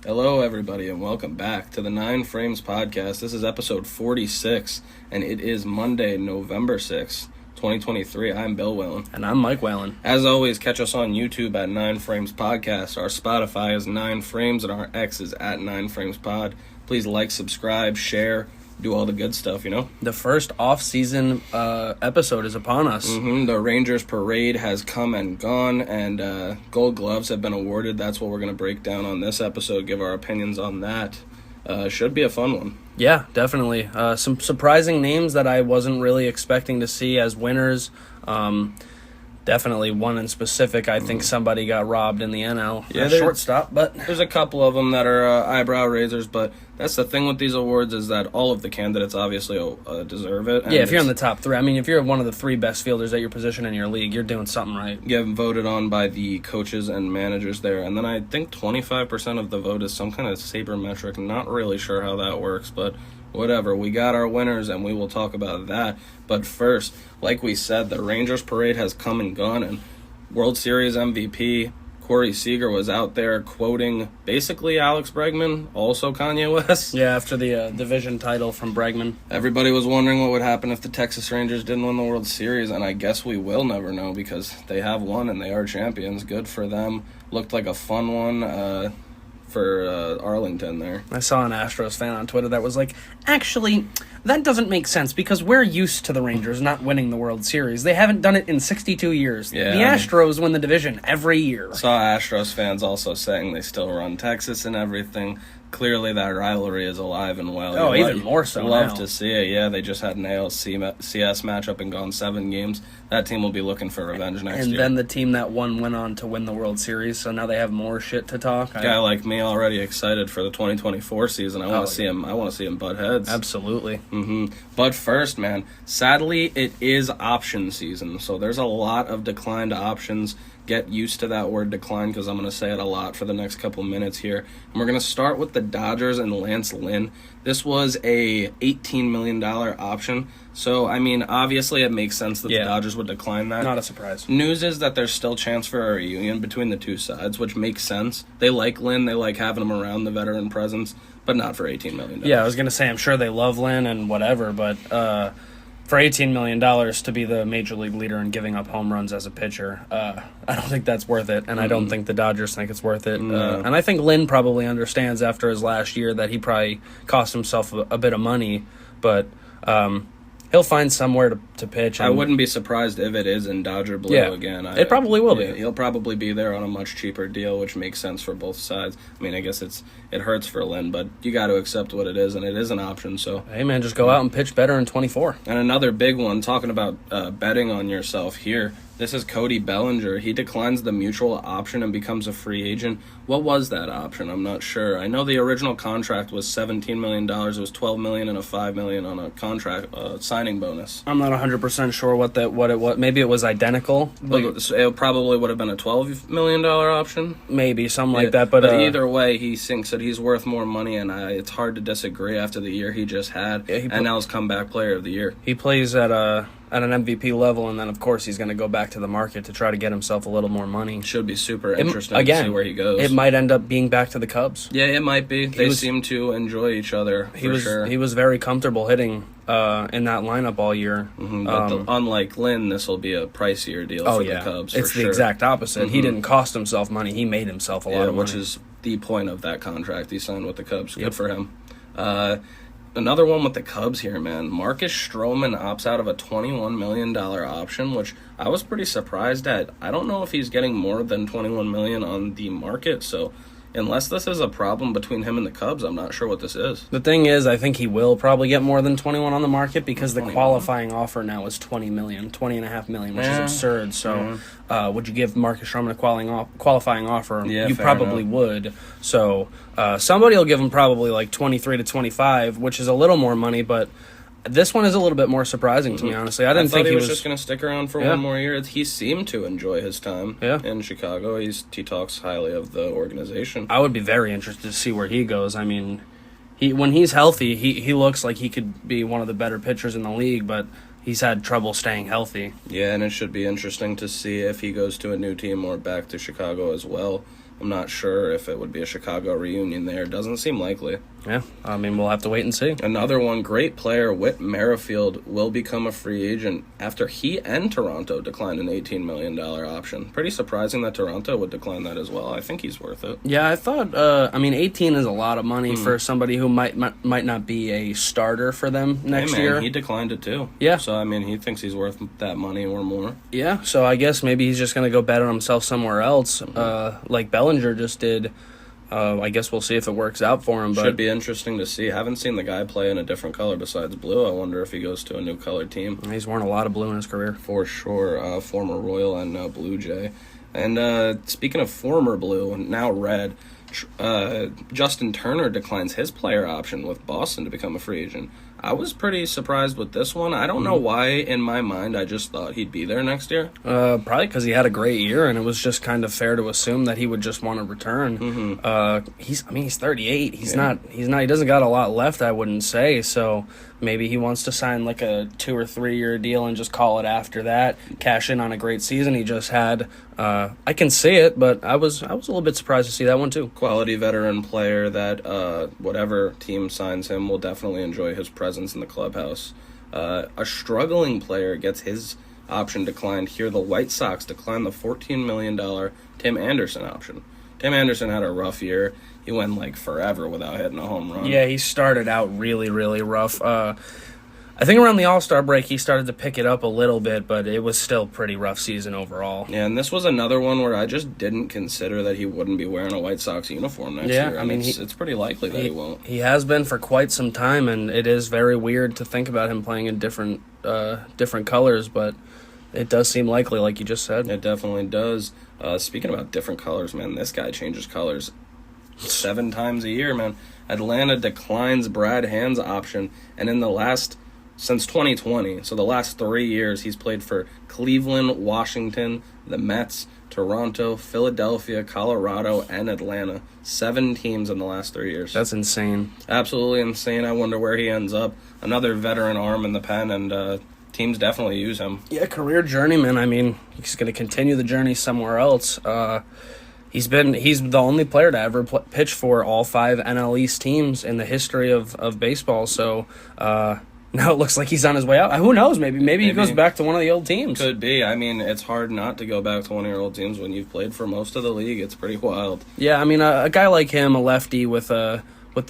Hello, everybody, and welcome back to the 9 Frames Podcast. This is episode 46, and it is Monday, November 6th, 2023. I'm Bill Whalen. And I'm Mike Whalen. As always, catch us on YouTube at 9 Frames Podcast. Our Spotify is 9 Frames, and our X is at 9 Frames Pod. Please like, subscribe, share, do all the good stuff, you know? The first off-season episode is upon us. The Rangers parade has come and gone, and gold gloves have been awarded. That's what we're going to break down on this episode, give our opinions on that. Should be a fun one. Yeah, definitely. Some surprising names that I wasn't really expecting to see as winners. Definitely one in specific. I think somebody got robbed in the NL. Yeah, shortstop, but there's a couple of them that are eyebrow raisers, but that's the thing with these awards is that all of the candidates obviously deserve it. Yeah, if you're in the top three. I mean, if you're one of the three best fielders at your position in your league, you're doing something right. Get voted on by the coaches and managers there. And then I think 25% of the vote is some kind of sabermetric. Not really sure how that works, but whatever. We got our winners, and we will talk about that. But first, like we said, the Rangers parade has come and gone, and World Series MVP Corey Seager was out there quoting basically Alex Bregman, also Kanye West. Yeah, after the division title from Bregman. Everybody was wondering what would happen if the Texas Rangers didn't win the World Series, and I guess we will never know because they have won and they are champions. Good for them. Looked like a fun one for Arlington there. I saw an Astros fan on Twitter that was like, actually, that doesn't make sense because we're used to the Rangers not winning the World Series. They haven't done it in 62 years. Yeah, the Astros win the division every year. Saw Astros fans also saying they still run Texas and everything. Clearly that rivalry is alive and well. Oh, even more so Love now. to see it. Yeah, they just had an ALCS matchup and gone 7 games. That team will be looking for revenge next year. And then the team that won went on to win the World Series, so now they have more shit to talk. Guy like me already excited for the 2024 season. I want to see him. I want to see him butt heads. Absolutely. But first, man, sadly it is option season, so there's a lot of declined options. Get used to that word decline because I'm going to say it a lot for the next couple minutes here. And we're going to start with the Dodgers and Lance Lynn. This was a $18 million option. So, I mean, obviously it makes sense that the Dodgers would decline that. Not a surprise. News is that there's still chance for a reunion between the two sides, which makes sense. They like Lynn. They like having him around, the veteran presence, but not for $18 million. Yeah, I was going to say, I'm sure they love Lynn and whatever, but for $18 million to be the major league leader and giving up home runs as a pitcher, I don't think that's worth it, and I don't think the Dodgers think it's worth it. And I think Lynn probably understands after his last year that he probably cost himself a bit of money, but he'll find somewhere to pitch. I wouldn't be surprised if it is in Dodger blue again. It probably will be. He'll probably be there on a much cheaper deal, which makes sense for both sides. I mean, I guess it hurts for Lynn, but you got to accept what it is, and it is an option. So, hey, man, just go out and pitch better in 24. And another big one, talking about betting on yourself here. This is Cody Bellinger. He declines the mutual option and becomes a free agent. What was that option? I'm not sure. I know the original contract was $17 million. It was $12 million and a $5 million on a contract signing bonus. I'm not 100% sure what it was. Maybe it was identical. It probably would have been a $12 million option. Maybe, something like that. But either way, he thinks that he's worth more money, and it's hard to disagree after the year he just had. And now he's comeback player of the year. He plays at an MVP level, and then, of course, he's going to go back to the market to try to get himself a little more money. Should be super interesting to see where he goes. It might end up being back to the Cubs. Yeah, it might be. They seem to enjoy each other, sure. He was very comfortable hitting in that lineup all year. But unlike Lynn, this will be a pricier deal for the Cubs, It's the exact opposite. He didn't cost himself money. He made himself a lot of money. Which is the point of that contract he signed with the Cubs. Good for him. Another one with the Cubs here, man. Marcus Stroman opts out of a $21 million option, which I was pretty surprised at. I don't know if he's getting more than $21 million on the market, so unless this is a problem between him and the Cubs, I'm not sure what this is. The thing is, I think he will probably get more than 21 on the market because the qualifying offer now is $20.5 million, which is absurd. So would you give Marcus Stroman a qualifying offer? Yeah, you probably would. So somebody will give him probably like 23 to 25, which is a little more money, but this one is a little bit more surprising to me, honestly. I didn't think he was just going to stick around for one more year. He seemed to enjoy his time in Chicago. He talks highly of the organization. I would be very interested to see where he goes. I mean, when he's healthy, he looks like he could be one of the better pitchers in the league, but he's had trouble staying healthy. Yeah, and it should be interesting to see if he goes to a new team or back to Chicago as well. I'm not sure if it would be a Chicago reunion there. Doesn't seem likely. Yeah, I mean, we'll have to wait and see. Another one, great player, Whit Merrifield, will become a free agent after he and Toronto declined an $18 million option. Pretty surprising that Toronto would decline that as well. I think he's worth it. Yeah, I thought, 18 is a lot of money for somebody who might not be a starter for them next year. He declined it too. Yeah. So, I mean, he thinks he's worth that money or more. Yeah, so I guess maybe he's just going to go bet on himself somewhere else, like Bellinger just did. I guess we'll see if it works out for him. But should be interesting to see. Haven't seen the guy play in a different color besides blue. I wonder if he goes to a new colored team. He's worn a lot of blue in his career. For sure. Former Royal and Blue Jay. And speaking of former blue, now red, Justin Turner declines his player option with Boston to become a free agent. I was pretty surprised with this one. I don't know why, in my mind, I just thought he'd be there next year. Probably because he had a great year, and it was just kind of fair to assume that he would just want to return. He's 38. He doesn't got a lot left, I wouldn't say. So maybe he wants to sign like a 2 or 3 year deal and just call it after that. Cash in on a great season he just had. I can see it, but I was a little bit surprised to see that one too. Quality veteran player that whatever team signs him will definitely enjoy his presence in the clubhouse. A struggling player gets his option declined here. The White Sox declined the $14 million Tim Anderson option. Tim Anderson had a rough year. He went like forever without hitting a home run. Yeah, he started out really, really rough. I think around the All-Star break he started to pick it up a little bit, but it was still pretty rough season overall. Yeah, and this was another one where I just didn't consider that he wouldn't be wearing a White Sox uniform next year. I mean, it's pretty likely that he won't. He has been for quite some time, and it is very weird to think about him playing in different colors, but it does seem likely, like you just said. It definitely does. Speaking about different colors, man, this guy changes colors 7 times a year, man. Atlanta declines Brad Hand's option, and since 2020, so the last 3 years, he's played for Cleveland, Washington, the Mets, Toronto, Philadelphia, Colorado, and Atlanta. 7 teams in the last 3 years. That's insane. Absolutely insane. I wonder where he ends up. Another veteran arm in the pen, and teams definitely use him. Yeah, career journeyman. I mean, he's going to continue the journey somewhere else. He's the only player to ever pitch for all 5 NL East teams in the history of baseball, so... now it looks like he's on his way out. Who knows? Maybe he goes back to one of the old teams. Could be. I mean, it's hard not to go back to one of your old teams when you've played for most of the league. It's pretty wild. Yeah, I mean, a guy like him, a lefty with the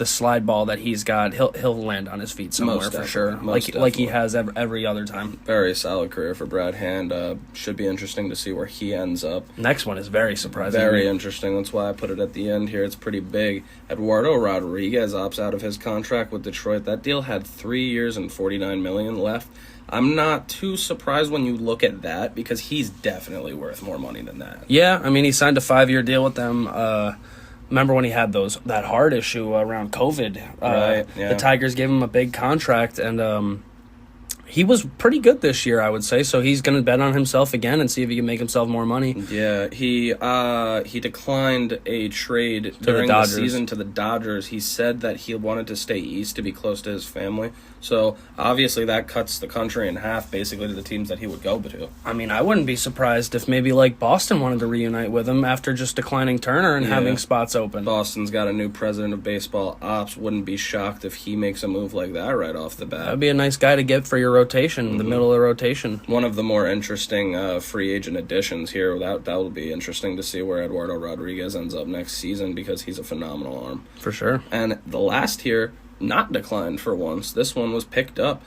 slide ball that he's got, he'll land on his feet somewhere for sure. Like he has every other time. Very solid career for Brad Hand. Should be interesting to see where he ends up. Next one is very surprising. Very interesting. That's why I put it at the end here. It's pretty big. Eduardo Rodriguez opts out of his contract with Detroit. That deal had 3 years and $49 million left. I'm not too surprised when you look at that because he's definitely worth more money than that. Yeah, I mean, he signed a 5-year deal with them. Remember when he had that heart issue around COVID? Right, yeah. The Tigers gave him a big contract, and he was pretty good this year, I would say. So he's going to bet on himself again and see if he can make himself more money. Yeah, he declined a trade during the season to the Dodgers. He said that he wanted to stay east to be close to his family. So obviously that cuts the country in half, basically, to the teams that he would go to. I mean, I wouldn't be surprised if maybe like Boston wanted to reunite with him after just declining Turner and having spots open. Boston's got a new president of baseball ops. Wouldn't be shocked if he makes a move like that right off the bat. That'd be a nice guy to get for your rotation, the middle of the rotation. One of the more interesting free agent additions here. That will be interesting to see where Eduardo Rodriguez ends up next season because he's a phenomenal arm. For sure. And the last here, not declined for once. This one was picked up.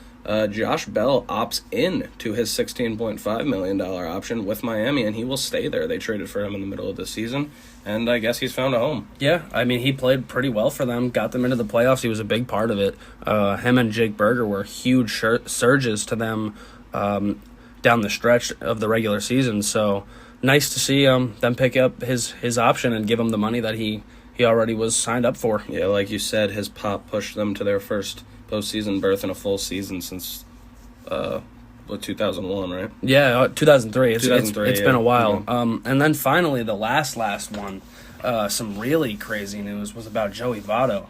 Josh Bell opts in to his $16.5 million option with Miami, and he will stay there. They traded for him in the middle of the season, and I guess he's found a home. Yeah, I mean, he played pretty well for them, got them into the playoffs. He was a big part of it. Him and Jake Berger were huge surges to them down the stretch of the regular season, so nice to see them pick up his option and give him the money that he already was signed up for. Yeah, like you said, his pop pushed them to their first postseason berth in a full season since 2001, right? Yeah, 2003. It's been a while. Mm-hmm. And then finally, the last one, some really crazy news was about Joey Votto.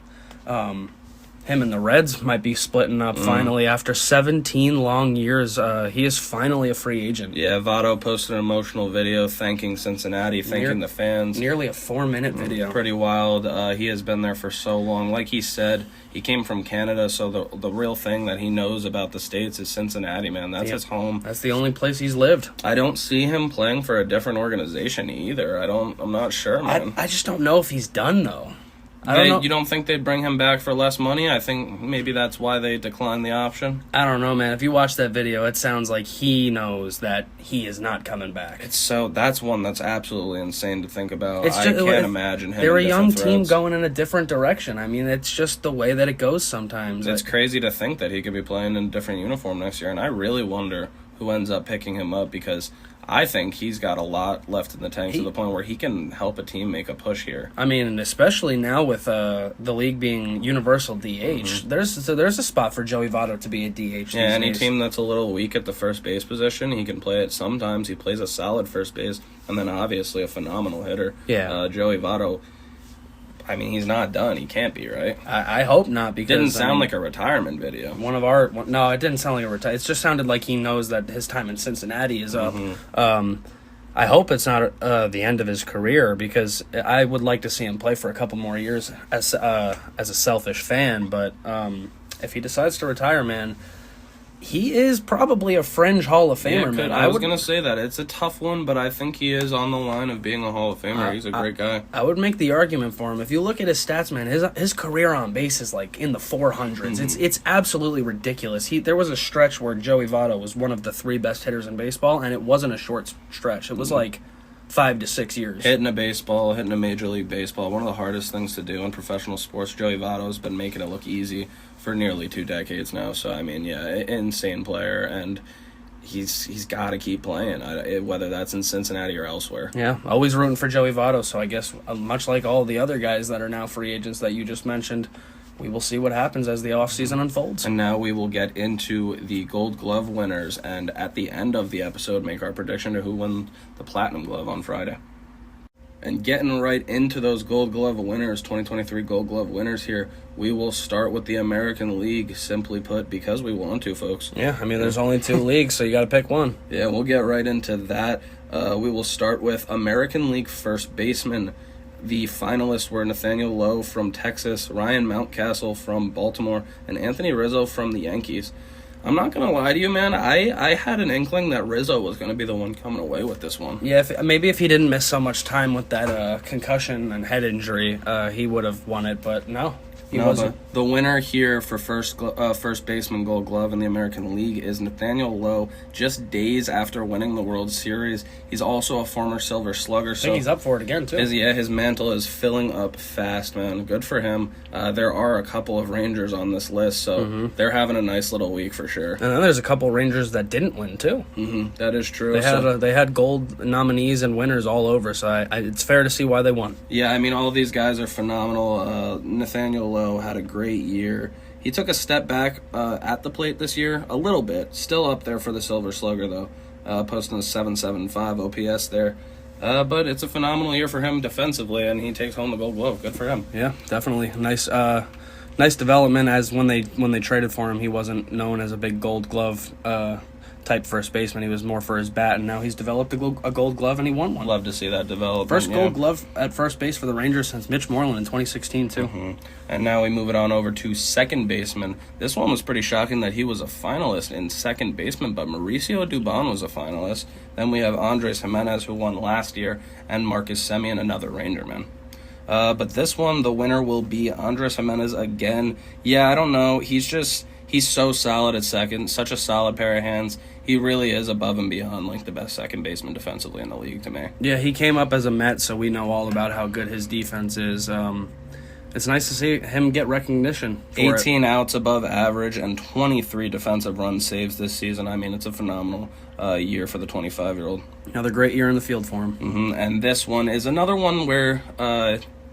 him and the Reds might be splitting up finally after 17 long years. He is finally a free agent. Yeah, Votto posted an emotional video thanking Cincinnati, thanking the fans. Nearly a 4-minute video. Pretty wild. He has been there for so long. Like he said, he came from Canada, so the real thing that he knows about the States is Cincinnati, man. That's his home. That's the only place he's lived. I don't see him playing for a different organization either. I'm not sure, man. I just don't know if he's done, though. I don't know. You don't think they'd bring him back for less money? I think maybe that's why they declined the option. I don't know, man. If you watch that video, it sounds like he knows that he is not coming back. That's one that's absolutely insane to think about. It's I just, can't imagine him. They're a young team team going in a different direction. I mean, it's just the way that it goes sometimes. It's crazy to think that he could be playing in a different uniform next year, and I really wonder who ends up picking him up, because I think he's got a lot left in the tank to the point where he can help a team make a push here. I mean, and especially now with the league being universal DH, there's a spot for Joey Votto to be a DH. Yeah, any team that's a little weak at the first base position, he can play it sometimes. He plays a solid first base, and then obviously a phenomenal hitter. Yeah. Joey Votto, I mean, he's not done. He can't be, right? I hope not, because Didn't sound like a retirement video. No, it didn't sound like a retirement. It just sounded like he knows that his time in Cincinnati is up. I hope it's not the end of his career, because I would like to see him play for a couple more years as a selfish fan. But if he decides to retire, man, he is probably a fringe Hall of Famer, man. I was going to say that. It's a tough one, but I think he is on the line of being a Hall of Famer. He's a great guy. I would make the argument for him. If you look at his stats, man, his career on base is like in the 400s. It's absolutely ridiculous. There was a stretch where Joey Votto was one of the 3 best hitters in baseball, and it wasn't a short stretch. It was like 5 to 6 years. Hitting a Major League Baseball, one of the hardest things to do in professional sports. Joey Votto's been making it look easy for nearly 2 decades now. So, I mean, yeah, insane player, and he's got to keep playing, whether that's in Cincinnati or elsewhere. Yeah, always rooting for Joey Votto, so I guess much like all the other guys that are now free agents that you just mentioned, we will see what happens as the offseason unfolds. And now we will get into the Gold Glove winners, and at the end of the episode, make our prediction to who won the Platinum Glove on Friday. And getting right into those Gold Glove winners, 2023 Gold Glove winners here, we will start with the American League, simply put, because we want to, folks. Yeah, I mean, there's only 2 leagues, so you got to pick one. Yeah, we'll get right into that. We will start with American League first baseman. The finalists were Nathaniel Lowe from Texas, Ryan Mountcastle from Baltimore, and Anthony Rizzo from the Yankees. I'm not going to lie to you, man. I had an inkling that Rizzo was going to be the one coming away with this one. Yeah, maybe if he didn't miss so much time with that concussion and head injury, he would have won it, but no. He wasn't. But the winner here for first baseman Gold Glove in the American League is Nathaniel Lowe, just days after winning the World Series. He's also a former Silver Slugger. I think he's up for it again, too. His mantle is filling up fast, man. Good for him. There are a couple of Rangers on this list, so they're having a nice little week for sure. And then there's a couple Rangers that didn't win, too. That is true. They had gold nominees and winners all over, so it's fair to see why they won. Yeah, I mean, all of these guys are phenomenal. Nathaniel Lowe had a great year. He took a step back at the plate this year, a little bit. Still up there for the Silver Slugger, though, posting a 7.75 OPS there. But it's a phenomenal year for him defensively, and he takes home the Gold Glove. Good for him. Yeah, definitely. Nice development, as when they traded for him, he wasn't known as a big Gold Glove type first baseman. He was more for his bat, and now he's developed a Gold Glove, and he won one. Love to see that develop. First Gold Glove at first base for the Rangers since Mitch Moreland in 2016, too. And now we move it on over to second baseman. This one was pretty shocking that he was a finalist in second baseman, but Mauricio Dubon was a finalist. Then we have Andres Jimenez, who won last year, and Marcus Semien, another Ranger, man. But this one, the winner will be Andres Jimenez again. Yeah, I don't know. He's so solid at second, such a solid pair of hands. He really is above and beyond like the best second baseman defensively in the league to me. Yeah, he came up as a Met, so we know all about how good his defense is. It's nice to see him get recognition. 18 outs above average and 23 defensive run saves this season. I mean, it's a phenomenal year for the 25-year-old. Another great year in the field for him. And this one is another one where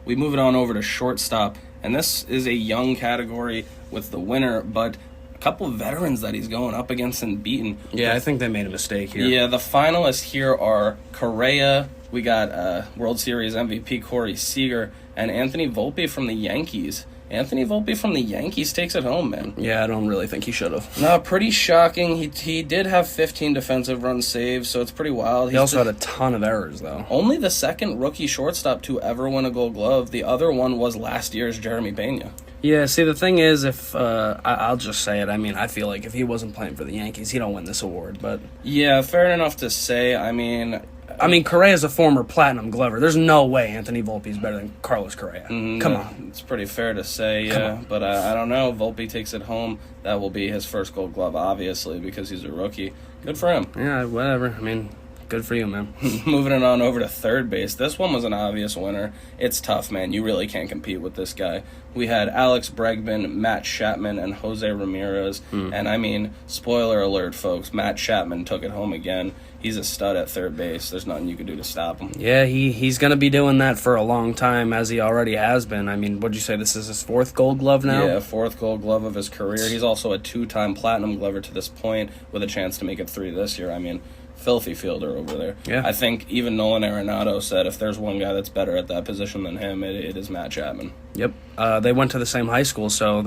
we move it on over to shortstop. And this is a young category with the winner, but a couple of veterans that he's going up against and beaten. Yeah, I think they made a mistake here. Yeah, the finalists here are Correa. We got World Series MVP Corey Seager and Anthony Volpe from the Yankees. Anthony Volpe from the Yankees takes it home, man. Yeah, I don't really think he should have. No, pretty shocking. He did have 15 defensive run saves, so it's pretty wild. He also had a ton of errors, though. Only the second rookie shortstop to ever win a Gold Glove. The other one was last year's Jeremy Pena. Yeah, see, the thing is, if I'll just say it. I mean, I feel like if he wasn't playing for the Yankees, he don't win this award. But yeah, fair enough to say. I mean, Correa is a former Platinum Glover. There's no way Anthony Volpe is better than Carlos Correa. Come on. It's pretty fair to say, yeah. But I don't know. Volpe takes it home. That will be his first Gold Glove, obviously, because he's a rookie. Good for him. Yeah, whatever. I mean, good for you, man. Moving it on over to third base. This one was an obvious winner. It's tough, man. You really can't compete with this guy. We had Alex Bregman, Matt Chapman, and Jose Ramirez. And I mean, spoiler alert, folks, Matt Chapman took it home again. He's a stud at third base. There's nothing you can do to stop him. Yeah, he's going to be doing that for a long time, as he already has been. I mean, what'd you say, this is his fourth Gold Glove now? Yeah, fourth Gold Glove of his career. He's also a two-time Platinum Glover to this point, with a chance to make it 3 this year. I mean, filthy fielder over there. Yeah. I think even Nolan Arenado said if there's one guy that's better at that position than him, it is Matt Chapman. Yep. They went to the same high school, so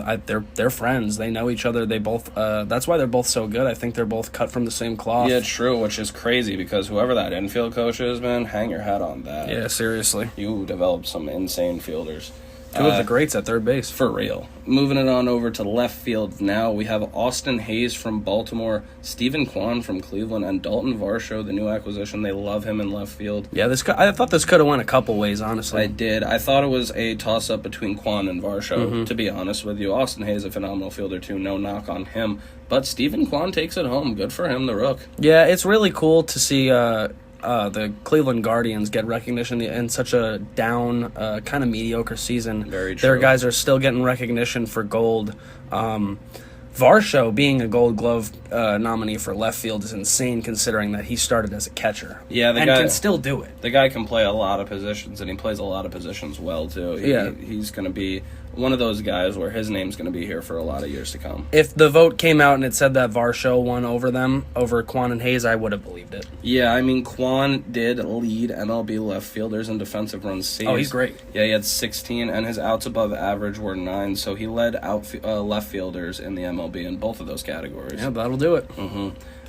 they're friends. They know each other. They both. That's why they're both so good. I think they're both cut from the same cloth. Yeah, true, which is crazy because whoever that infield coach is, man, hang your hat on that. Yeah, seriously. You developed some insane fielders. Two of the greats at third base. For real. Moving it on over to left field now, we have Austin Hayes from Baltimore, Stephen Kwan from Cleveland, and Dalton Varsho, the new acquisition. They love him in left field. Yeah, I thought this could have went a couple ways, honestly. I did. I thought it was a toss-up between Kwan and Varsho, to be honest with you. Austin Hayes, a phenomenal fielder, too. No knock on him. But Stephen Kwan takes it home. Good for him, the Rook. Yeah, it's really cool to see the Cleveland Guardians get recognition in such a down, kind of mediocre season. Very true. Their guys are still getting recognition for gold. Varsho being a Gold Glove nominee for left field is insane, considering that he started as a catcher. Yeah, and can still do it. The guy can play a lot of positions, and he plays a lot of positions well, too. He's going to be one of those guys where his name's going to be here for a lot of years to come. If the vote came out and it said that Varsho won over Kwan and Hayes, I would have believed it. Yeah, I mean, Kwan did lead MLB left fielders in defensive runs saved. Oh, he's great. Yeah, he had 16, and his outs above average were 9, so he led left fielders in the MLB in both of those categories. Yeah, that'll do it.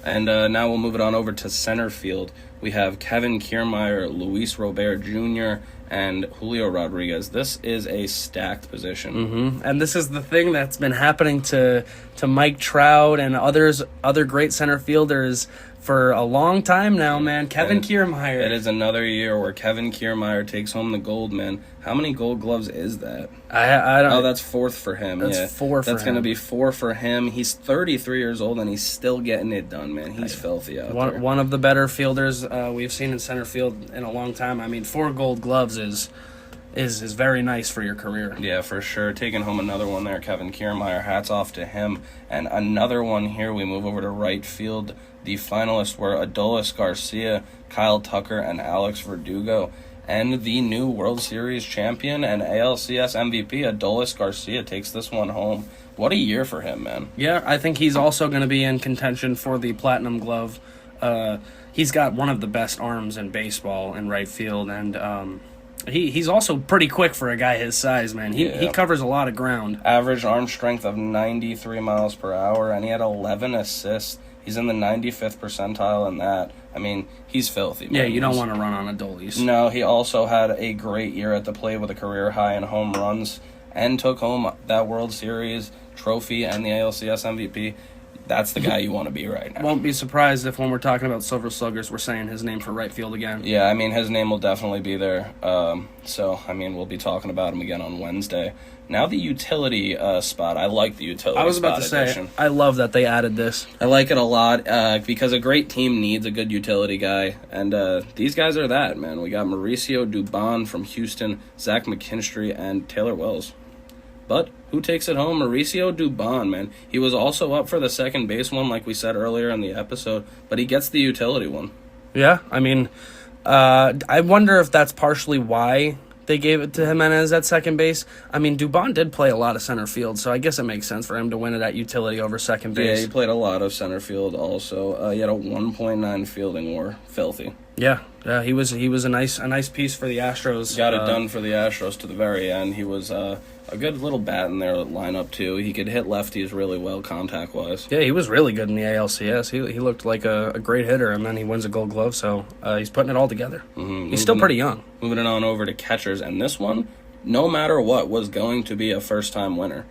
And now we'll move it on over to center field. We have Kevin Kiermaier, Luis Robert Jr., and Julio Rodriguez. This is a stacked position. And this is the thing that's been happening to Mike Trout and other great center fielders for a long time now, man. Kevin Kiermaier. It is another year where Kevin Kiermaier takes home the gold, man. How many Gold Gloves is that? I don't. Oh, that's 4th for him. That's 4 for him. That's going to be 4 for him. He's 33 years old, and he's still getting it done, man. He's filthy out there. One of the better fielders we've seen in center field in a long time. I mean, 4 Gold Gloves is very nice for your career. Yeah, for sure. Taking home another one there, Kevin Kiermaier. Hats off to him. And another one here, we move over to right field. The finalists were Adolis Garcia, Kyle Tucker, and Alex Verdugo. And the new World Series champion and ALCS MVP, Adolis Garcia, takes this one home. What a year for him, man. Yeah, I think he's also going to be in contention for the Platinum Glove. He's got one of the best arms in baseball in right field, and he's also pretty quick for a guy his size, man. He covers a lot of ground. Average arm strength of 93 miles per hour, and he had 11 assists. He's in the 95th percentile in that. I mean, he's filthy, man. Yeah, you don't want to run on Adolis. No, he also had a great year at the plate with a career high in home runs and took home that World Series trophy and the ALCS MVP. That's the guy you want to be right now. Won't be surprised if when we're talking about Silver Sluggers, we're saying his name for right field again. Yeah, I mean, his name will definitely be there. So, I mean, we'll be talking about him again on Wednesday. Now the utility spot. I like the utility spot. I was about to say, I love that they added this. I like it a lot because a great team needs a good utility guy. And these guys are that, man. We got Mauricio Dubon from Houston, Zach McKinstry, and Taylor Wells. But who takes it home? Mauricio Dubon, man. He was also up for the second base one, like we said earlier in the episode, but he gets the utility one. Yeah, I mean, I wonder if that's partially why they gave it to Jimenez at second base. I mean, Dubon did play a lot of center field, so I guess it makes sense for him to win it at utility over second base. Yeah, he played a lot of center field also. He had a 1.9 fielding WAR. Filthy. Yeah, he was a nice piece for the Astros. Got it done for the Astros to the very end. He was a good little bat in their lineup too. He could hit lefties really well contact wise. Yeah, he was really good in the ALCS. He looked like a great hitter, and then he wins a Gold Glove. So he's putting it all together. He's still pretty young. Moving it on over to catchers, and this one, no matter what, was going to be a first-time winner.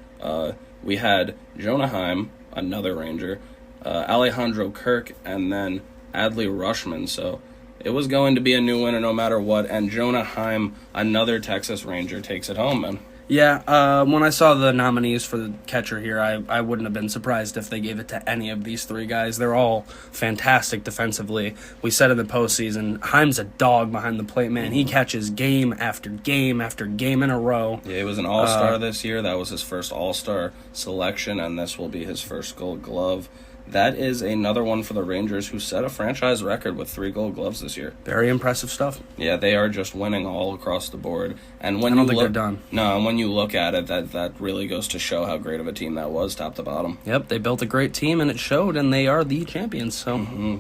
We had Jonah Heim, another Ranger, Alejandro Kirk, and then Adley Rutschman. So it was going to be a new winner no matter what, and Jonah Heim, another Texas Ranger, takes it home, man. Yeah, when I saw the nominees for the catcher here, I wouldn't have been surprised if they gave it to any of these three guys. They're all fantastic defensively. We said in the postseason, Heim's a dog behind the plate, man. He catches game after game after game in a row. Yeah, he was an all-star this year. That was his first all-star selection, and this will be his first Gold Glove. That is another one for the Rangers, who set a franchise record with 3 Gold Gloves this year. Very impressive stuff. Yeah, they are just winning all across the board. And when I don't think they're done. No, and when you look at it, that really goes to show how great of a team that was, top to bottom. Yep, they built a great team, and it showed, and they are the champions. So,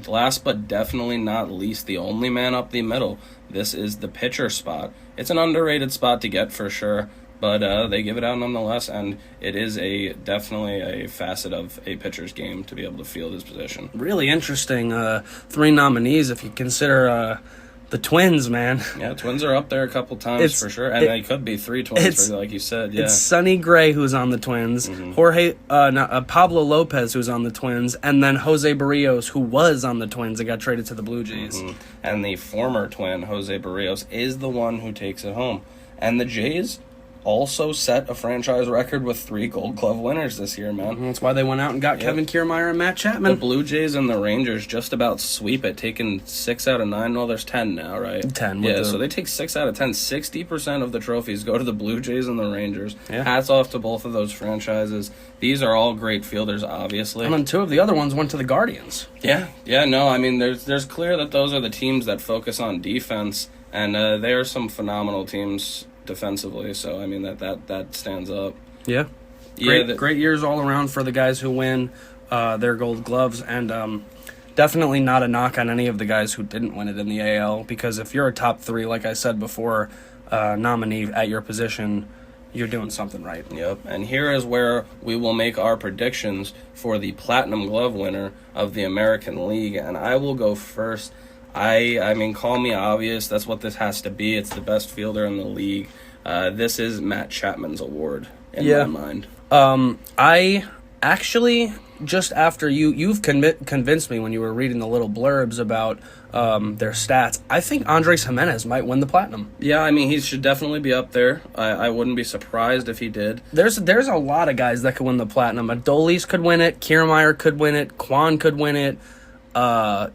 Last but definitely not least, the only man up the middle. This is the pitcher spot. It's an underrated spot to get for sure, but they give it out nonetheless, and it is definitely a facet of a pitcher's game to be able to field his position. really interesting. 3 nominees if you consider the Twins, man. Yeah, Twins are up there a couple times for sure, and they could be 3 Twins, like you said. Yeah, It's Sonny Gray who's on the Twins, Pablo Lopez who's on the Twins, and then Jose Barrios who was on the Twins and got traded to the Blue Jays. And the former Twin, Jose Barrios, is the one who takes it home. And the Jays also set a franchise record with 3 Gold Glove winners this year, man. That's why they went out and got Kevin Kiermaier and Matt The Chapman. Blue Jays and the Rangers just about sweep it, taking 6 out of 9. Well, there's 10 now, right? 10. Yeah, so they take 6 out of 10. 60% of the trophies go to the Blue Jays and the Rangers. Yeah. Hats off to both of those franchises. These are all great fielders, obviously. And then 2 of the other ones went to the Guardians. Yeah, no, I mean, there's clear that those are the teams that focus on defense, and they are some phenomenal teams defensively, so I mean that stands up. Yeah. Great years all around for the guys who win their Gold Gloves, and definitely not a knock on any of the guys who didn't win it in the AL, because if you're a top 3, like I said before, nominee at your position, you're doing something right. Yep, and here is where we will make our predictions for the Platinum Glove winner of the American League, and I will go first. I mean, call me obvious. That's what this has to be. It's the best fielder in the league. This is Matt Chapman's award in my mind. I actually, just after you've convinced me when you were reading the little blurbs about their stats, I think Andres Jimenez might win the Platinum. Yeah, I mean, he should definitely be up there. I wouldn't be surprised if he did. There's a lot of guys that could win the Platinum. Adolis could win it. Kiermaier could win it. Kwan could win it.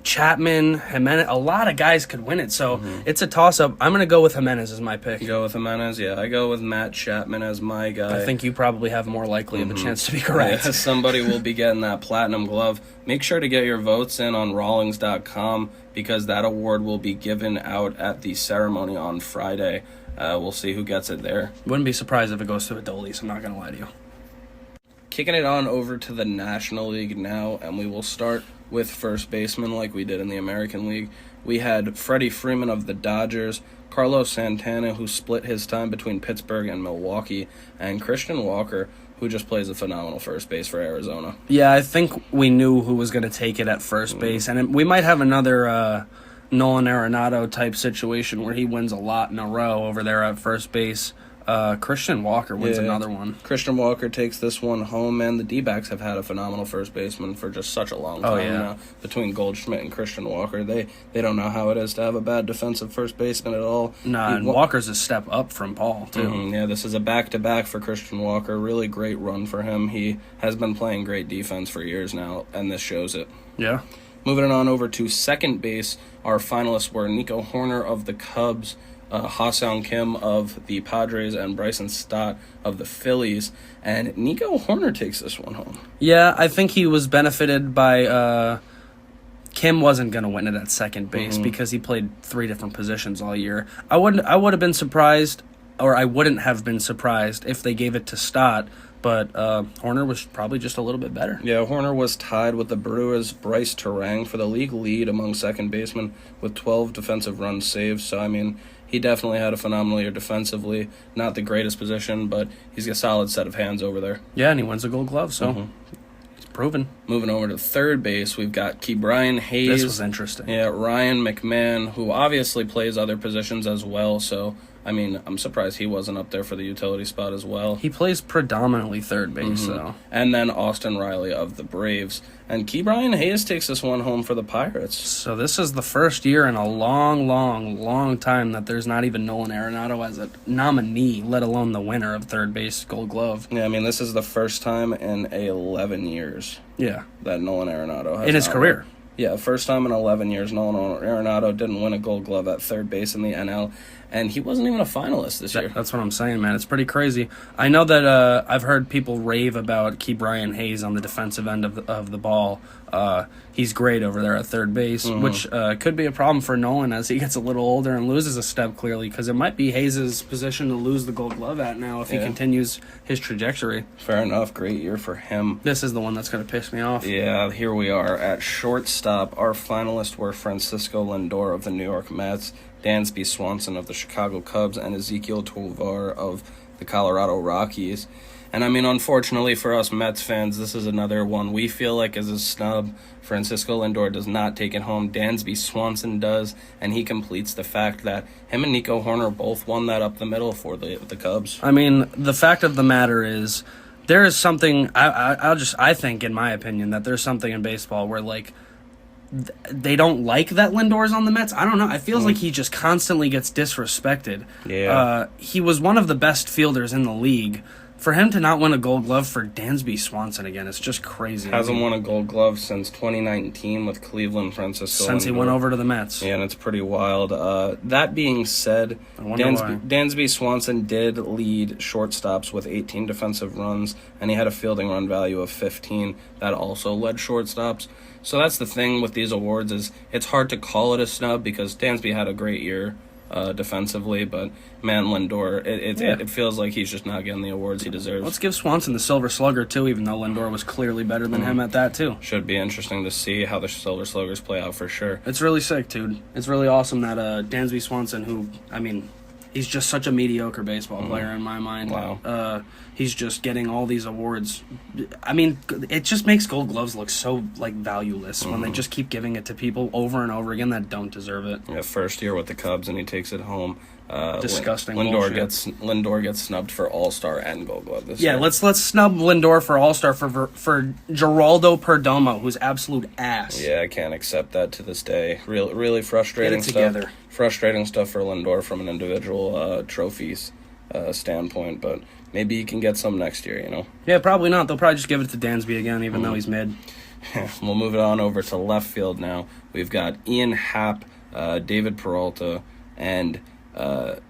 Chapman, Jimenez, a lot of guys could win it, so it's a toss-up. I'm going to go with Jimenez as my pick. You go with Jimenez? Yeah, I go with Matt Chapman as my guy. I think you probably have more likely of a chance to be correct. Yeah, somebody will be getting that Platinum Glove. Make sure to get your votes in on Rawlings.com, because that award will be given out at the ceremony on Friday. We'll see who gets it there. Wouldn't be surprised if it goes to Adolis, I'm not going to lie to you. Kicking it on over to the National League now, and we will start with first baseman like we did in the American League. We had Freddie Freeman of the Dodgers, Carlos Santana, who split his time between Pittsburgh and Milwaukee, and Christian Walker, who just plays a phenomenal first base for Arizona. Yeah, I think we knew who was going to take it at first base, and we might have another Nolan Arenado type situation where he wins a lot in a row over there at first base. Christian Walker wins another one. Christian Walker takes this one home, and the D-backs have had a phenomenal first baseman for just such a long time now. Between Goldschmidt and Christian Walker, they don't know how it is to have a bad defensive first baseman at all. And Walker's a step up from Paul, too. Yeah, this is a back-to-back for Christian Walker. Really great run for him. He has been playing great defense for years now, and this shows it. Yeah. Moving on over to second base, our finalists were Nico Horner of the Cubs, Ha-Seong Kim of the Padres, and Bryson Stott of the Phillies. And Nico Horner takes this one home. Yeah, I think he was benefited by Kim wasn't going to win it at second base because he played 3 different positions all year. I would have been surprised, or I wouldn't have been surprised if they gave it to Stott, but Horner was probably just a little bit better. Yeah, Horner was tied with the Brewers' Bryce Terang for the league lead among second basemen with 12 defensive runs saved. So, I mean, he definitely had a phenomenal year defensively. Not the greatest position, but he's got a solid set of hands over there. Yeah, and he wins a Gold Glove, so it's proven. Moving over to third base, we've got Ke'Bryan Hayes. This was interesting. Yeah, Ryan McMahon, who obviously plays other positions as well, so, I mean, I'm surprised he wasn't up there for the utility spot as well. He plays predominantly third base, though. And then Austin Riley of the Braves. And Ke'Bryan Hayes takes this one home for the Pirates. So this is the first year in a long, long, long time that there's not even Nolan Arenado as a nominee, let alone the winner of third base Gold Glove. Yeah, I mean, this is the first time in 11 years Yeah. that Nolan Arenado has In his not career. won. Yeah, first time in 11 years Nolan Arenado didn't win a Gold Glove at third base in the NL, and he wasn't even a finalist this year. That's what I'm saying, man. It's pretty crazy. I know that I've heard people rave about Ke'Bryan Hayes on the defensive end of the ball. He's great over there at third base, which could be a problem for Nolan as he gets a little older and loses a step, clearly, because it might be Hayes' position to lose the Gold Glove at now if he continues his trajectory. Fair enough. Great year for him. This is the one that's going to piss me off. Yeah, here we are at shortstop. Our finalists were Francisco Lindor of the New York Mets, Dansby Swanson of the Chicago Cubs, and Ezequiel Tovar of the Colorado Rockies. And, I mean, unfortunately for us Mets fans, this is another one we feel like is a snub. Francisco Lindor does not take it home. Dansby Swanson does, and he completes the fact that him and Nico Horner both won that up the middle for the Cubs. I mean, the fact of the matter is, there is something, I think, in my opinion, that there's something in baseball where, like, they don't like that Lindor's on the Mets. I don't know. It feels like he just constantly gets disrespected. Yeah. He was one of the best fielders in the league. For him to not win a Gold Glove for Dansby Swanson again, it's just crazy. Hasn't won a Gold Glove since 2019 with Cleveland, Francisco. Since he went over to the Mets. Yeah, and it's pretty wild. That being said, Dansby Swanson did lead shortstops with 18 defensive runs, and he had a fielding run value of 15. That also led shortstops. So that's the thing with these awards is it's hard to call it a snub because Dansby had a great year defensively, but man, Lindor, it feels like he's just not getting the awards he deserves. Let's give Swanson the Silver Slugger too, even though Lindor was clearly better than him at that too. Should be interesting to see how the Silver Sluggers play out for sure. It's really sick, dude. It's really awesome that Dansby Swanson, who, I mean, he's just such a mediocre baseball player in my mind. Wow. He's just getting all these awards. I mean, it just makes Gold Gloves look so, like, valueless when they just keep giving it to people over and over again that don't deserve it. Yeah, first year with the Cubs, and he takes it home. Disgusting Lindor gets snubbed for All-Star and Gold Glove this year. Let's snub Lindor for All-Star for Geraldo Perdomo, who's absolute ass. Yeah, I can't accept that to this day. Really frustrating Get it stuff. together. Frustrating stuff for Lindor from an individual trophies standpoint, but maybe he can get some next year, you know? Yeah, probably not. They'll probably just give it to Dansby again, even though he's mid. We'll move it on over to left field now. We've got Ian Happ, David Peralta, and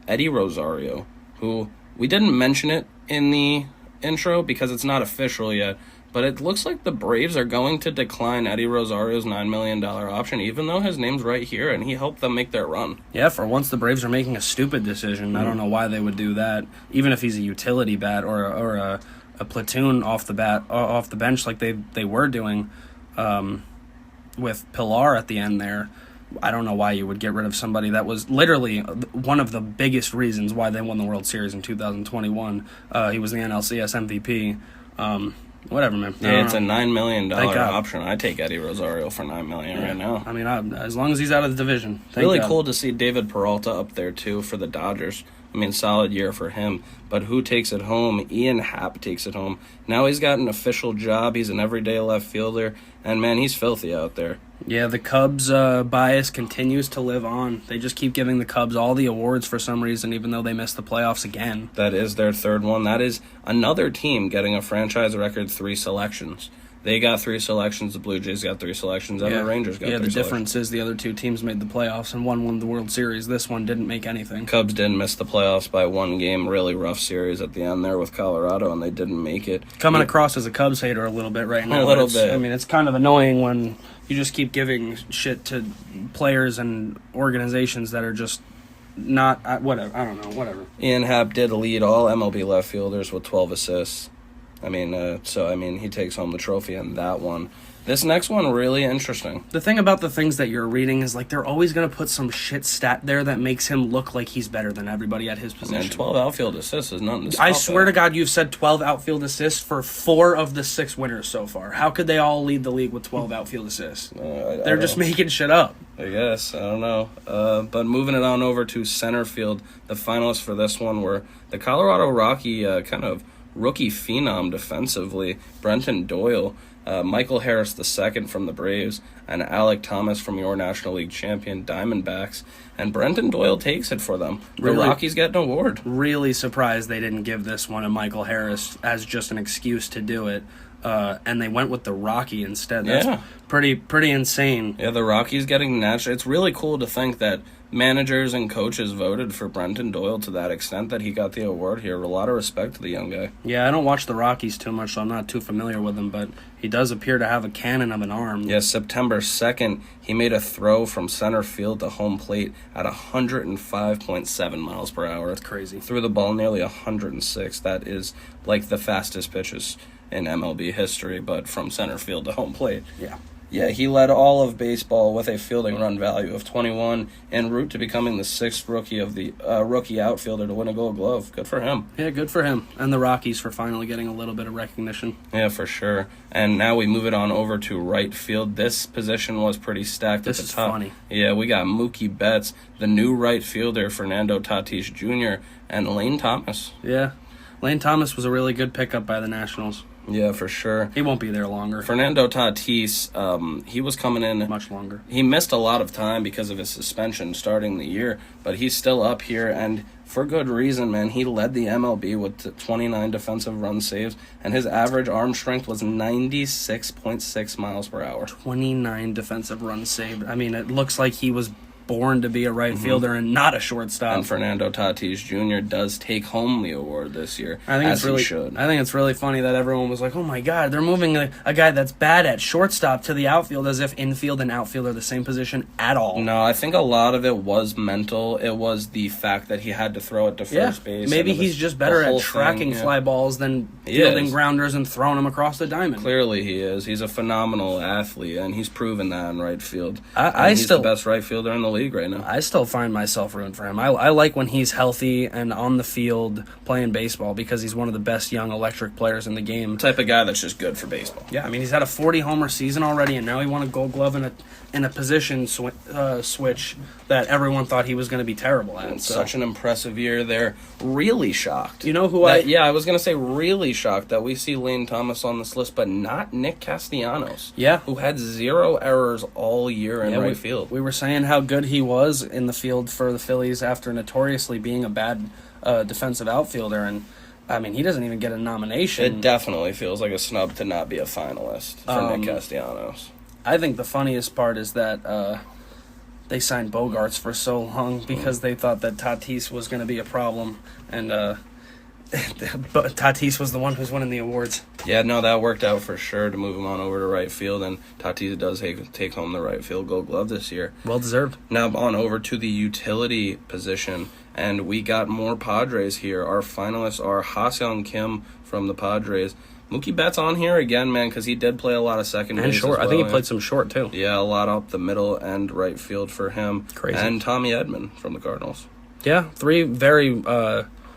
Eddie Rosario, who we didn't mention it in the intro because it's not official yet, but it looks like the Braves are going to decline Eddie Rosario's $9 million option, even though his name's right here, and he helped them make their run. Yeah, for once the Braves are making a stupid decision. I don't know why they would do that, even if he's a utility bat or a platoon off the bench like they were doing with Pilar at the end there. I don't know why you would get rid of somebody that was literally one of the biggest reasons why they won the World Series in 2021. He was the NLCS MVP. Whatever, man. Yeah, it's a $9 million option. I take Eddie Rosario for $9 million right now. I mean, as long as he's out of the division. Really cool to see David Peralta up there, too, for the Dodgers. I mean, solid year for him. But who takes it home? Ian Happ takes it home. Now he's got an official job. He's an everyday left fielder. And, man, he's filthy out there. Yeah, the Cubs' bias continues to live on. They just keep giving the Cubs all the awards for some reason, even though they missed the playoffs again. That is their third one. That is another team getting a franchise record 3 selections. They got 3 selections, the Blue Jays got 3 selections, and the Rangers got 3 selections. Yeah, the difference is the other 2 teams made the playoffs, and one won the World Series. This one didn't make anything. Cubs didn't miss the playoffs by 1 game. Really rough series at the end there with Colorado, and they didn't make it. Coming across as a Cubs hater a little bit right now. A little bit. I mean, it's kind of annoying when you just keep giving shit to players and organizations that are just not whatever. I don't know, whatever. Ian Happ did lead all MLB left fielders with 12 assists. I mean, he takes home the trophy on that one. This next one, really interesting. The thing about the things that you're reading is, like, they're always going to put some shit stat there that makes him look like he's better than everybody at his position. And 12 outfield assists is nothing to I scoff swear at. to God, you've said 12 outfield assists for 4 of the 6 winners so far. How could they all lead the league with 12 outfield assists? They're just making shit up. I guess. I don't know. But moving it on over to center field, the finalists for this one were the Colorado Rocky kind of rookie phenom defensively, Brenton Doyle, Michael Harris II from the Braves, and Alec Thomas from your National League champion Diamondbacks. And Brenton Doyle takes it for them. The Really? Rockies get an award. Really surprised they didn't give this one to Michael Harris as just an excuse to do it. And they went with the Rocky instead. That's Yeah. pretty insane. Yeah, the Rockies getting natural. It's really cool to think that managers and coaches voted for Brenton Doyle to that extent that he got the award here. A lot of respect to the young guy. Yeah, I don't watch the Rockies too much, so I'm not too familiar with him, but he does appear to have a cannon of an arm. Yeah, September 2nd, he made a throw from center field to home plate at 105.7 miles per hour. That's crazy. Threw the ball nearly 106. That is like the fastest pitches in MLB history, but from center field to home plate. Yeah. Yeah, he led all of baseball with a fielding run value of 21 en route to becoming the 6th rookie outfielder to win a Gold Glove. Good for him. Yeah, good for him. And the Rockies for finally getting a little bit of recognition. Yeah, for sure. And now we move it on over to right field. This position was pretty stacked This at the is top. funny. Yeah, we got Mookie Betts, the new right fielder, Fernando Tatis Jr., and Lane Thomas. Yeah. Lane Thomas was a really good pickup by the Nationals. Yeah, for sure. He won't be there longer. Fernando Tatis, he was coming in Much longer. He missed a lot of time because of his suspension starting the year, but he's still up here, and for good reason, man. He led the MLB with 29 defensive run saves, and his average arm strength was 96.6 miles per hour. 29 defensive runs saved. I mean, it looks like he was born to be a right fielder and not a shortstop. And Fernando Tatis Jr. does take home the award this year, I think as it's really. he should. I think it's really funny that everyone was like, "Oh my God, they're moving a guy that's bad at shortstop to the outfield," as if infield and outfield are the same position at all. No, I think a lot of it was mental. It was the fact that he had to throw it to Yeah, first base. maybe and it was he's just better the whole at tracking thing, yeah. fly balls than He fielding is. grounders and throwing them across the diamond. Clearly he is. He's a phenomenal athlete, and he's proven that in right field. I And he's still- the best right fielder in the league right now. I still find myself rooting for him. I like when he's healthy and on the field playing baseball because he's one of the best young electric players in the game. Type of guy that's just good for baseball. Yeah, I mean he's had a 40 homer season already, and now he won a Gold Glove in a position switch that everyone thought he was going to be terrible at. And So. such an impressive year there. Really shocked. You know who Yeah, I was going to say really shocked that we see Lane Thomas on this list, but not Nick Castellanos. Yeah. Who had 0 errors all year in Yeah, right field. We were saying how good he was in the field for the Phillies after notoriously being a bad defensive outfielder, and I mean he doesn't even get a nomination. It definitely feels like a snub to not be a finalist for Nick Castellanos. I think the funniest part is that they signed Bogarts for so long because they thought that Tatis was going to be a problem, and but Tatis was the one who's winning the awards. Yeah, no, that worked out for sure to move him on over to right field, and Tatis does take home the right field Gold Glove this year. Well deserved. Now on over to the utility position, and we got more Padres here. Our finalists are Ha-Seong Kim from the Padres. Mookie Betts on here again, man, because he did play a lot of second And base short. as I think he well, played some short too. Yeah, a lot up the middle and right field for him. Crazy. And Tommy Edman from the Cardinals. Yeah, 3 very.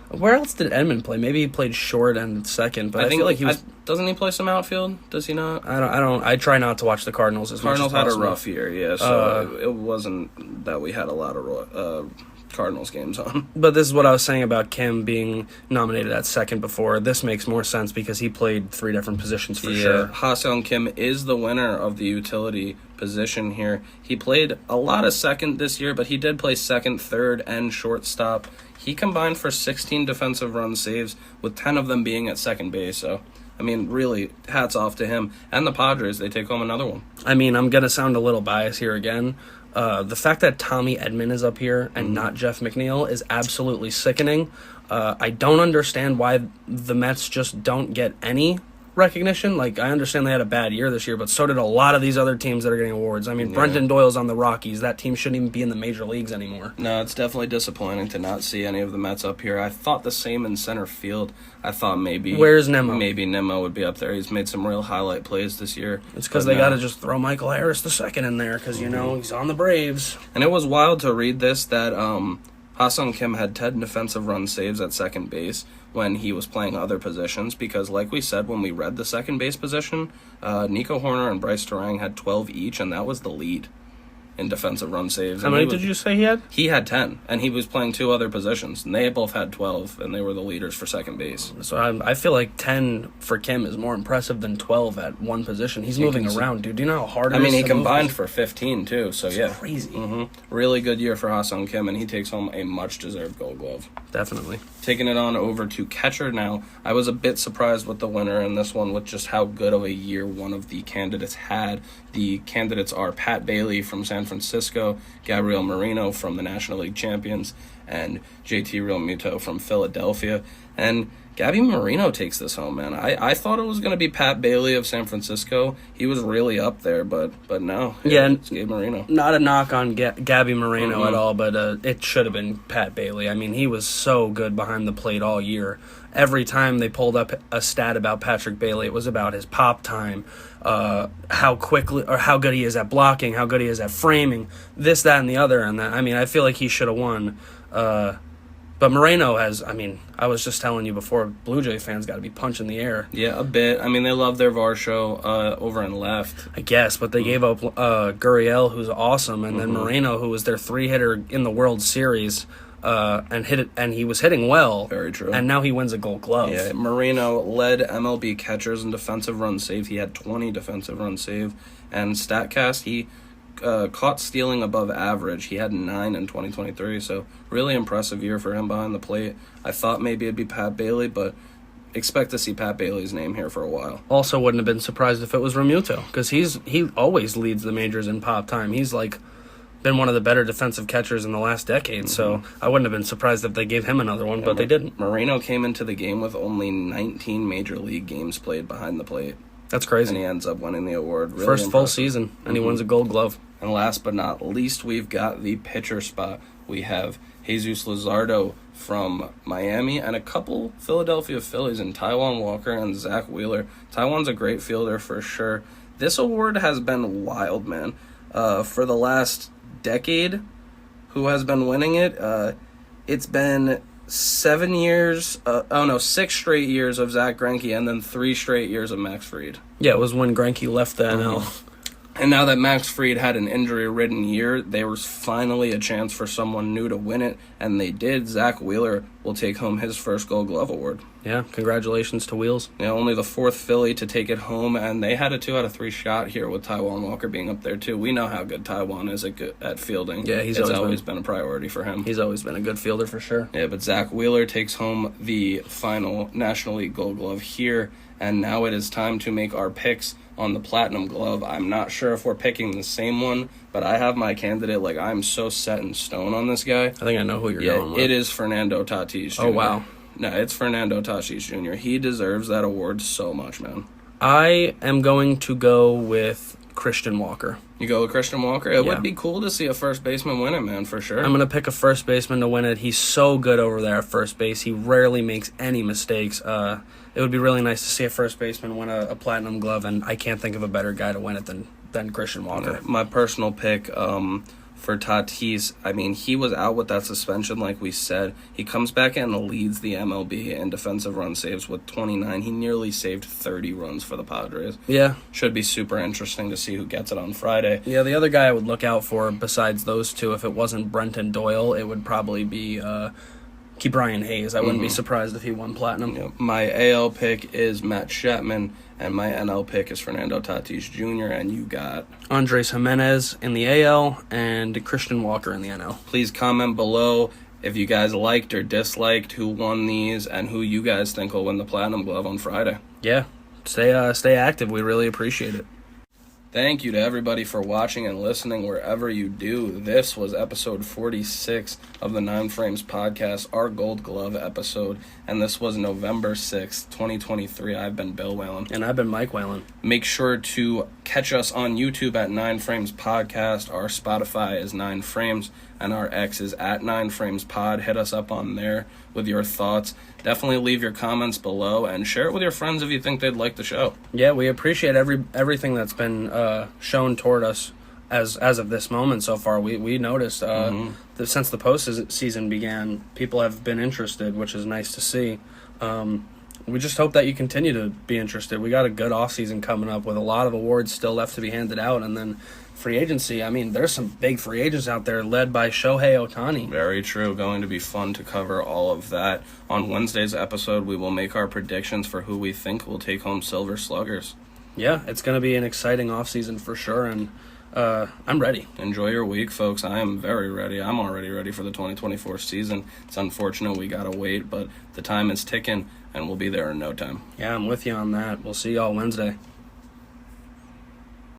Where else did Edmund play? Maybe he played short and second, but I think feel like he was. doesn't he play some outfield? Does he not? I don't. I try not to watch the Cardinals as Cardinals much as had a possible. rough year, yeah. So it wasn't that we had a lot of Cardinals games on. But this is what I was saying about Kim being nominated at second before. This makes more sense because he played 3 different positions for sure. Ha-Seong Kim is the winner of the utility position here. He played a lot of second this year, but he did play second, third, and shortstop. He combined for 16 defensive run saves, with 10 of them being at second base. So, I mean, really, hats off to him. And the Padres, they take home another one. I mean, I'm going to sound a little biased here again. The fact that Tommy Edman is up here and not Jeff McNeil is absolutely sickening. I don't understand why the Mets just don't get any recognition. Like, I understand they had a bad year this year, but so did a lot of these other teams that are getting awards. I mean, Brenton Doyle's on the Rockies. That team shouldn't even be in the major leagues anymore. No, it's definitely disappointing to not see any of the Mets up here. I thought the same in center field. I thought maybe... Where's Nimmo? Maybe Nimmo would be up there. He's made some real highlight plays this year. It's because they got to just throw Michael Harris II in there because, he's on the Braves. And it was wild to read this, that Ha-Sung Kim had 10 defensive run saves at second base when he was playing other positions, because like we said when we read the second base position, Nico Horner and Bryce Turang had 12 each, and that was the lead in defensive run saves. How many did you say he had? He had 10, and he was playing 2 other positions, and they both had 12, and they were the leaders for second base. So I feel like 10 for Kim is more impressive than 12 at one position. He's moving around, dude. Do you know how hard it is? I mean, he to combined move? for 15, too, so yeah. Crazy. Really good year for Ha-Sung Kim, and he takes home a much-deserved Gold Glove. Definitely. Taking it on over to catcher now. I was a bit surprised with the winner in this one, with just how good of a year one of the candidates had. The candidates are Pat Bailey from San Francisco, Gabriel Moreno from the National League champions, and JT Realmuto from Philadelphia. And Gabby Moreno takes this home, man. I thought it was going to be Pat Bailey of San Francisco. He was really up there, but no. Yeah, it's Gabe Moreno. Not a knock on Gabby Moreno at all, but it should have been Pat Bailey. I mean, he was so good behind the plate all year. Every time they pulled up a stat about Patrick Bailey, it was about his pop time, how quickly or how good he is at blocking, how good he is at framing, this, that, and the other. And that, I mean, I feel like he should have won. But Moreno has, I mean, I was just telling you before, Blue Jay fans got to be punching the air. Yeah, a bit. I mean, they love their Varsho over and left. I guess, but they gave up Gurriel, who's awesome, and then Moreno, who was their 3-hitter in the World Series, and hit it, and he was hitting well. Very true. And now he wins a Gold Glove. Yeah, Moreno led MLB catchers in defensive runs saved. He had 20 defensive runs saved. And StatCast, he caught stealing above average. He had 9 in 2023, so really impressive year for him behind the plate. I thought maybe it'd be Pat Bailey, but expect to see Pat Bailey's name here for a while. Also wouldn't have been surprised if it was Realmuto, because he always leads the majors in pop time. He's like been one of the better defensive catchers in the last decade, so I wouldn't have been surprised if they gave him another one, but they didn't. Moreno came into the game with only 19 major league games played behind the plate. That's crazy. And he ends up winning the award. Really First full impressive. season, and he wins a Gold Glove. And last but not least, we've got the pitcher spot. We have Jesus Luzardo from Miami and a couple Philadelphia Phillies in Taijuan Walker and Zach Wheeler. Taijuan's a great fielder for sure. This award has been wild, man. For the last decade, who has been winning it? It's been 6 straight years of Zach Greinke and then 3 straight years of Max Fried. Yeah, it was when Greinke left the NL. And now that Max Fried had an injury-ridden year, there was finally a chance for someone new to win it, and they did. Zach Wheeler will take home his first Gold Glove award. Yeah, congratulations to Wheels. Yeah, only the 4th Philly to take it home, and they had a 2 out of 3 shot here with Taijuan Walker being up there, too. We know how good Taijuan is at fielding. Yeah, it's always been a priority for him. He's always been a good fielder for sure. Yeah, but Zach Wheeler takes home the final National League Gold Glove here, and now it is time to make our picks on the Platinum Glove. I'm not sure if we're picking the same one, but I have my candidate. Like, I'm so set in stone on this guy. I think I know who you're going with. It is Fernando Tatis Jr. Oh, wow. No, it's Fernando Tatis Jr. He deserves that award so much, man. I am going to go with Christian Walker. You go with Christian Walker? It would be cool to see a first baseman win it, man, for sure. I'm going to pick a first baseman to win it. He's so good over there at first base. He rarely makes any mistakes. It would be really nice to see a first baseman win a Platinum Glove, and I can't think of a better guy to win it than Christian Walker. My personal pick for Tatis, I mean, he was out with that suspension, like we said. He comes back and leads the MLB in defensive run saves with 29. He nearly saved 30 runs for the Padres. Yeah. Should be super interesting to see who gets it on Friday. Yeah, the other guy I would look out for besides those two, if it wasn't Brenton Doyle, it would probably be Brian Hayes. I wouldn't be surprised if he won Platinum. Yeah. My AL pick is Matt Chapman, and my NL pick is Fernando Tatis Jr., and you got Andres Jimenez in the AL and Christian Walker in the NL. Please comment below if you guys liked or disliked who won these and who you guys think will win the Platinum Glove on Friday. Yeah, stay active. We really appreciate it. Thank you to everybody for watching and listening wherever you do. This was episode 46 of the 9 Frames podcast, our Gold Glove episode, and this was November 6th, 2023. I've been Bill Whalen. And I've been Mike Whalen. Make sure to catch us on YouTube at 9 Frames Podcast. Our Spotify is 9 Frames, and our X is at 9 Frames Pod. Hit us up on there with your thoughts. Definitely leave your comments below and share it with your friends if you think they'd like the show. Yeah, we appreciate everything that's been shown toward us as of this moment so far. We noticed that since the postseason began, people have been interested, which is nice to see. We just hope that you continue to be interested. We got a good offseason coming up with a lot of awards still left to be handed out, and then free agency. I mean, there's some big free agents out there led by Shohei Ohtani. Very true. Going to be fun to cover all of that. On Wednesday's episode, we will make our predictions for who we think will take home Silver Sluggers. Yeah, it's going to be an exciting offseason for sure, and I'm ready. Enjoy your week, folks. I am very ready. I'm already ready for the 2024 season. It's unfortunate we got to wait, but the time is ticking, and we'll be there in no time. Yeah, I'm with you on that. We'll see y'all Wednesday.